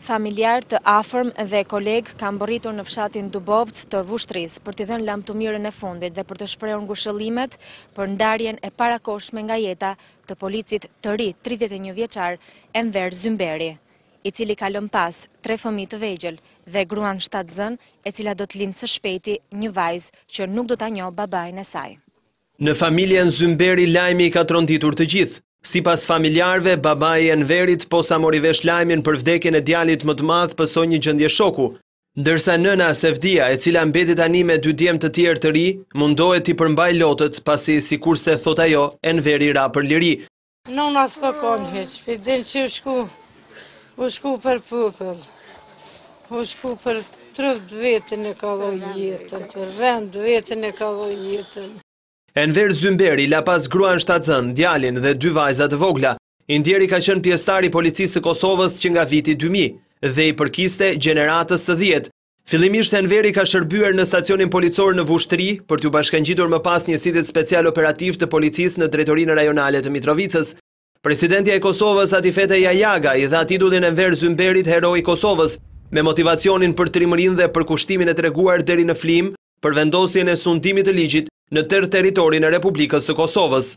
Familjar të afërm dhe kolegë kanë bërritur në fshatin Dubovc të Vushtrisë për t'i dhënë lamtumirën e fundit dhe për të shprehur ngushëllimet për ndarjen e parakohshme nga jeta të policit të ri 31 vjeçar Enver Zymberi, i cili ka lënë pas 3 fëmijë të vegjël dhe gruan shtatzën, e cila do të lindë së shpejti një vajzë që nuk do ta njohë babain e saj. Në familjen Zymberi lajmi i ka tronditur të gjithë. Sipas familjarëve, babai i Enverit posa mori vesh lajmin për vdekjen e djalit më të madh pësoi një gjendje shoku, ndërsa nëna Sevdia, e cila mbeti tani me 2 djemë të tjerë të ri, mundohet t'i përmbaj lotët pasi sikurse thot ajo, Enveri ra për liri. Nona s'po kon hiç, din që u shku për popull, u shku për 30 vetën e kalloi jetën, për vend vetën e kalloi jetën. Enver Zymberi la pas gruan shtatzën, djalin dhe 2 vajza të vogla. Indjeri ka qenë pjesëtar i policisë së Kosovës që nga viti 2000 dhe i përkiste gjeneratës së 10. Fillimisht Enveri ka shërbyer në stacionin policor në Vushtri për t'u bashkangjitur më pas njësitet special operativ të policisë në drejtorinë rajonale të Mitrovicës. Presidentja e Kosovës Atifete Jajaga i dha titullin Enver Zymberit Heroi i Kosovës, me motivacionin për trimërinë dhe për kushtimin e treguar deri në flim për vendosjen e sundimit të ligjit në tërë territorin e Republikës së Kosovës.